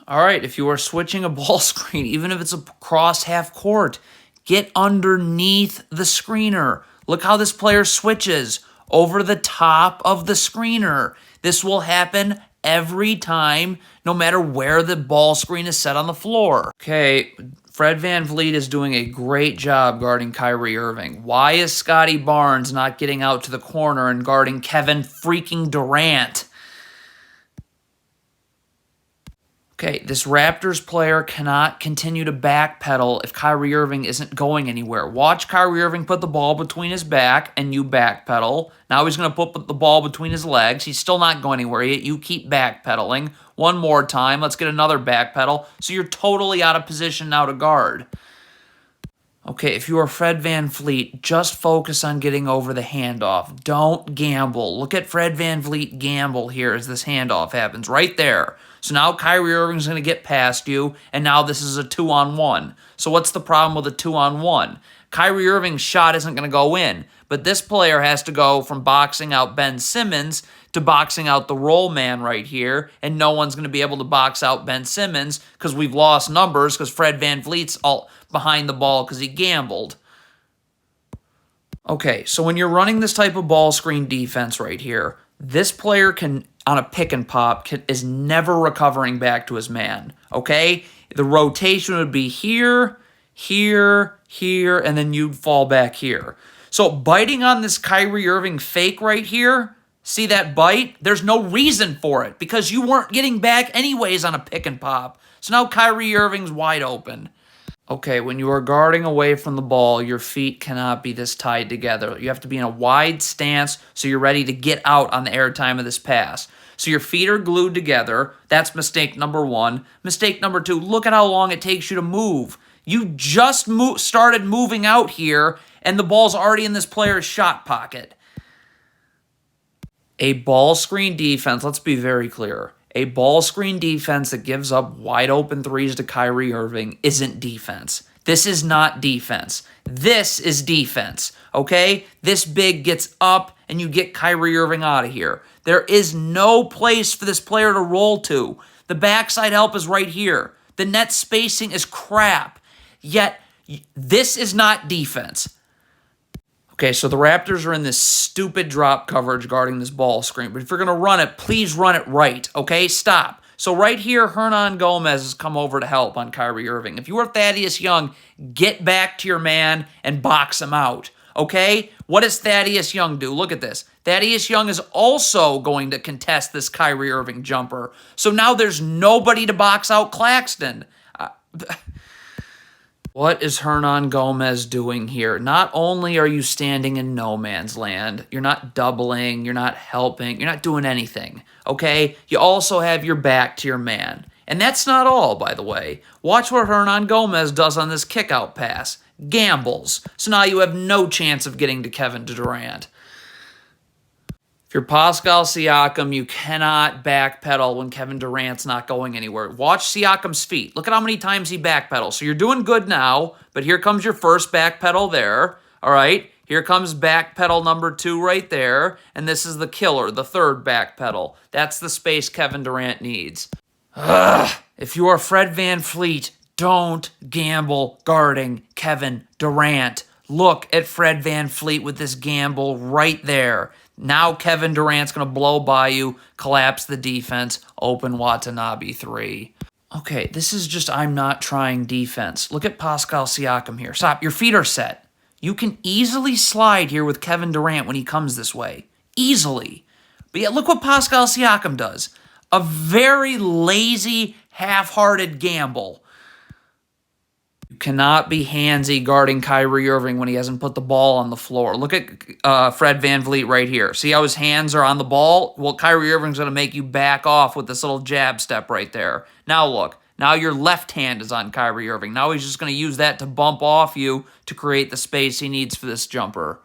All right, if you are switching a ball screen, even if it's across half court, get underneath the screener. Look how this player switches over the top of the screener. This will happen every time, no matter where the ball screen is set on the floor. Okay, Fred VanVleet is doing a great job guarding Kyrie Irving. Why is Scotty Barnes not getting out to the corner and guarding Kevin freaking Durant? Okay, this Raptors player cannot continue to backpedal if Kyrie Irving isn't going anywhere. Watch Kyrie Irving put the ball between his back and you backpedal. Now he's going to put the ball between his legs. He's still not going anywhere yet. You keep backpedaling. One more time. Let's get another backpedal. So you're totally out of position now to guard. Okay, if you are Fred VanVleet, just focus on getting over the handoff. Don't gamble. Look at Fred VanVleet gamble here as this handoff happens right there. So now Kyrie Irving's going to get past you, and now this is a 2-on-1. So what's the problem with a 2-on-1? Kyrie Irving's shot isn't going to go in, but this player has to go from boxing out Ben Simmons to boxing out the roll man right here, and no one's going to be able to box out Ben Simmons because we've lost numbers because Fred VanVleet's all behind the ball because he gambled. Okay, so when you're running this type of ball screen defense right here, this player can, on a pick and pop, is never recovering back to his man, okay? The rotation would be here, here, here, and then you'd fall back here. So biting on this Kyrie Irving fake right here, see that bite? There's no reason for it because you weren't getting back anyways on a pick and pop. So now Kyrie Irving's wide open. Okay, when you are guarding away from the ball, your feet cannot be this tied together. You have to be in a wide stance so you're ready to get out on the airtime of this pass. So your feet are glued together. That's mistake number one. Mistake number two, look at how long it takes you to move. You just started moving out here, and the ball's already in this player's shot pocket. A ball screen defense, let's be very clear. A ball screen defense that gives up wide open threes to Kyrie Irving isn't defense. This is not defense. This is defense, okay? This big gets up and you get Kyrie Irving out of here. There is no place for this player to roll to. The backside help is right here. The net spacing is crap. Yet, this is not defense. Okay, so the Raptors are in this stupid drop coverage guarding this ball screen. But if you're going to run it, please run it right, okay? Stop. So right here, Hernan Gomez has come over to help on Kyrie Irving. If you are Thaddeus Young, get back to your man and box him out, okay? What does Thaddeus Young do? Look at this. Thaddeus Young is also going to contest this Kyrie Irving jumper. So now there's nobody to box out Claxton. What is Hernan Gomez doing here? Not only are you standing in no man's land, you're not doubling, you're not helping, you're not doing anything, okay? You also have your back to your man. And that's not all, by the way. Watch what Hernan Gomez does on this kickout pass. Gambles. So now you have no chance of getting to Kevin Durant. If you're Pascal Siakam, you cannot backpedal when Kevin Durant's not going anywhere. Watch Siakam's feet. Look at how many times he backpedals. So you're doing good now, but here comes your first backpedal there. All right, here comes backpedal number 2 right there, and this is the killer, the third backpedal. That's the space Kevin Durant needs. If you are Fred VanVleet, don't gamble guarding Kevin Durant. Look at Fred VanVleet with this gamble right there. Now Kevin Durant's going to blow by you, collapse the defense, open Watanabe 3. Okay, this is just I'm not trying defense. Look at Pascal Siakam here. Stop, your feet are set. You can easily slide here with Kevin Durant when he comes this way. Easily. But yet look what Pascal Siakam does. A very lazy, half-hearted gamble. You cannot be handsy guarding Kyrie Irving when he hasn't put the ball on the floor. Look at Fred VanVleet right here. See how his hands are on the ball? Well, Kyrie Irving's going to make you back off with this little jab step right there. Now look. Now your left hand is on Kyrie Irving. Now he's just going to use that to bump off you to create the space he needs for this jumper.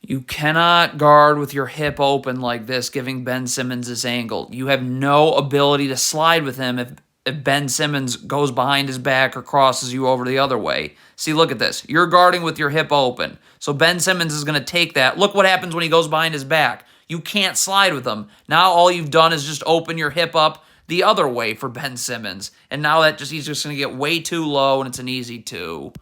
You cannot guard with your hip open like this, giving Ben Simmons this angle. You have no ability to slide with him if Ben Simmons goes behind his back or crosses you over the other way. See, look at this. You're guarding with your hip open. So Ben Simmons is going to take that. Look what happens when he goes behind his back. You can't slide with him. Now all you've done is just open your hip up the other way for Ben Simmons. And now he's just going to get way too low, and it's an easy 2.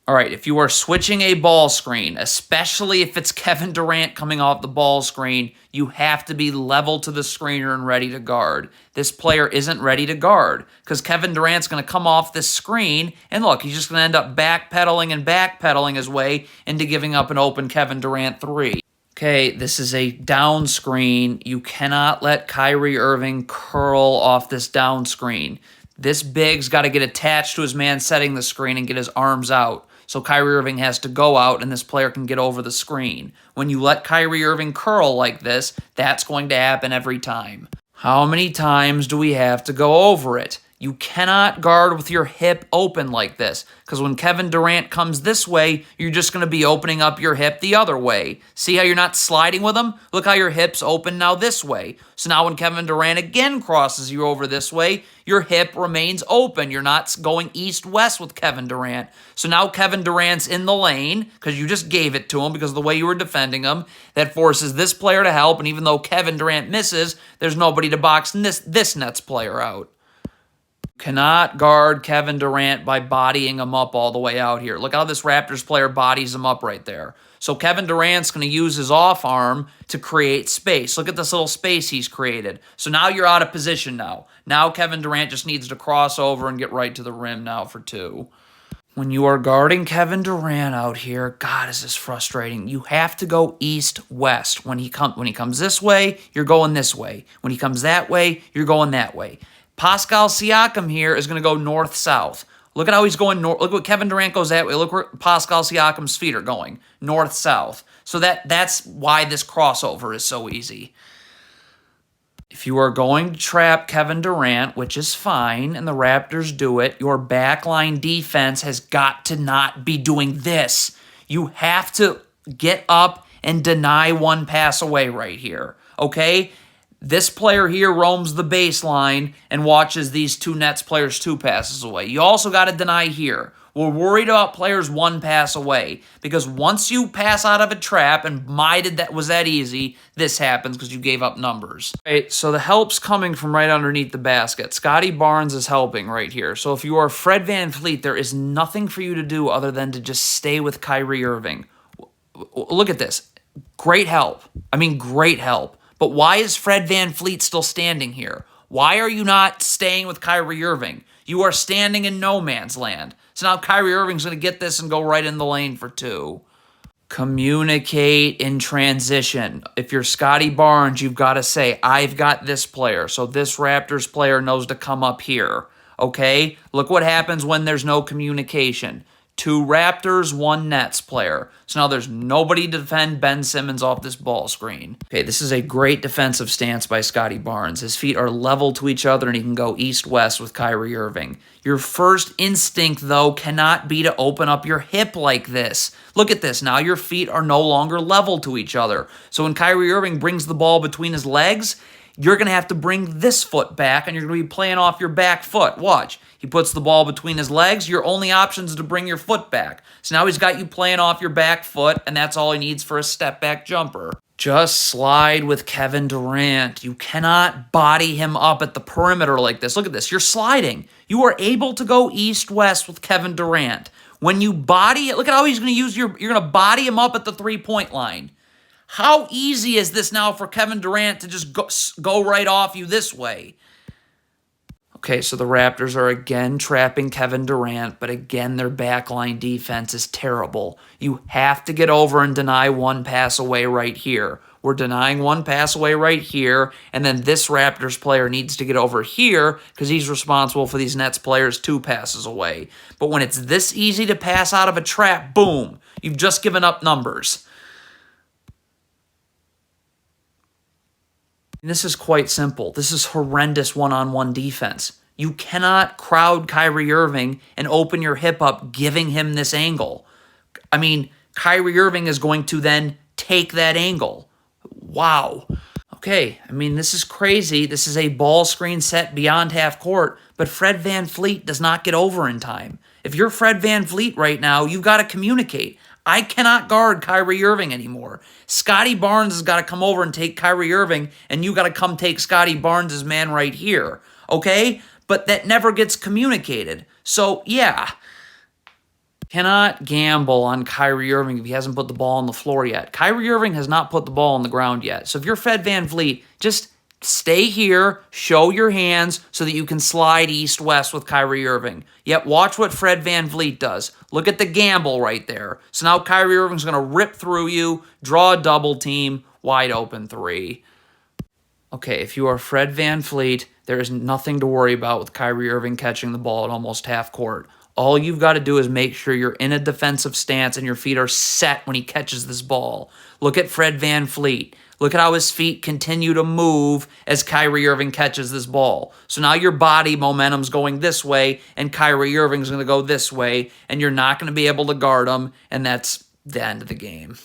All right, if you are switching a ball screen, especially if it's Kevin Durant coming off the ball screen, you have to be level to the screener and ready to guard. This player isn't ready to guard because Kevin Durant's going to come off this screen, and look, he's just going to end up backpedaling his way into giving up an open Kevin Durant 3. Okay, this is a down screen. You cannot let Kyrie Irving curl off this down screen. This big's got to get attached to his man setting the screen and get his arms out. So Kyrie Irving has to go out and this player can get over the screen. When you let Kyrie Irving curl like this, that's going to happen every time. How many times do we have to go over it? You cannot guard with your hip open like this, because when Kevin Durant comes this way, you're just going to be opening up your hip the other way. See how you're not sliding with him? Look how your hip's open now this way. So now when Kevin Durant again crosses you over this way, your hip remains open. You're not going east-west with Kevin Durant. So now Kevin Durant's in the lane, because you just gave it to him because of the way you were defending him. That forces this player to help, and even though Kevin Durant misses, there's nobody to box this Nets player out. Cannot guard Kevin Durant by bodying him up all the way out here. Look how this Raptors player bodies him up right there. So Kevin Durant's going to use his off arm to create space. Look at this little space he's created. So now you're out of position now. Now Kevin Durant just needs to cross over and get right to the rim now for 2. When you are guarding Kevin Durant out here, God, is this frustrating. You have to go east-west. When he comes this way, you're going this way. When he comes that way, you're going that way. Pascal Siakam here is going to go north-south. Look at how he's going north. Look what Kevin Durant goes that way. Look where Pascal Siakam's feet are going, north-south. So that's why this crossover is so easy. If you are going to trap Kevin Durant, which is fine, and the Raptors do it, your backline defense has got to not be doing this. You have to get up and deny one pass away right here, okay? This player here roams the baseline and watches these 2 Nets players 2 passes away. You also got to deny here. We're worried about players 1 pass away because once you pass out of a trap, and was that easy, this happens because you gave up numbers. Right, so the help's coming from right underneath the basket. Scotty Barnes is helping right here. So if you are Fred VanVleet, there is nothing for you to do other than to just stay with Kyrie Irving. Look at this. Great help. I mean, great help. But why is Fred VanVleet still standing here? Why are you not staying with Kyrie Irving? You are standing in no man's land. So now Kyrie Irving's going to get this and go right in the lane for 2. Communicate in transition. If you're Scotty Barnes, you've got to say, I've got this player. So this Raptors player knows to come up here. Okay? Look what happens when there's no communication. 2 Raptors, 1 Nets player. So now there's nobody to defend Ben Simmons off this ball screen. Okay, this is a great defensive stance by Scotty Barnes. His feet are level to each other and he can go east-west with Kyrie Irving. Your first instinct, though, cannot be to open up your hip like this. Look at this. Now your feet are no longer level to each other. So when Kyrie Irving brings the ball between his legs, you're going to have to bring this foot back, and you're going to be playing off your back foot. Watch. He puts the ball between his legs. Your only option is to bring your foot back. So now he's got you playing off your back foot, and that's all he needs for a step-back jumper. Just slide with Kevin Durant. You cannot body him up at the perimeter like this. Look at this. You're sliding. You are able to go east-west with Kevin Durant. When you body it, look at how he's going to use you're going to body him up at the three-point line. How easy is this now for Kevin Durant to just go right off you this way? Okay, so the Raptors are again trapping Kevin Durant, but again, their backline defense is terrible. You have to get over and deny one pass away right here. We're denying one pass away right here, and then this Raptors player needs to get over here because he's responsible for these Nets players 2 passes away. But when it's this easy to pass out of a trap, boom, you've just given up numbers. This is quite simple. This is horrendous one-on-one defense. You cannot crowd Kyrie Irving and open your hip up giving him this angle. I mean, Kyrie Irving is going to then take that angle. Wow. Okay, I mean, this is crazy. This is a ball screen set beyond half court, but Fred VanVleet does not get over in time. If you're Fred VanVleet right now, you've got to communicate. I cannot guard Kyrie Irving anymore. Scotty Barnes has got to come over and take Kyrie Irving, and you got to come take Scotty Barnes' man right here. okay? But that never gets communicated. So, yeah, cannot gamble on Kyrie Irving if he hasn't put the ball on the floor yet. Kyrie Irving has not put the ball on the ground yet. So if you're Fred VanVleet, just stay here, show your hands so that you can slide east-west with Kyrie Irving. Yet watch what Fred VanVleet does. Look at the gamble right there. So now Kyrie Irving's going to rip through you, draw a double team, wide open three. Okay, if you are Fred VanVleet, there is nothing to worry about with Kyrie Irving catching the ball at almost half court. All you've got to do is make sure you're in a defensive stance and your feet are set when he catches this ball. Look at Fred VanVleet. Look at how his feet continue to move as Kyrie Irving catches this ball. So now your body momentum's going this way, and Kyrie Irving's going to go this way, and you're not going to be able to guard him, and that's the end of the game.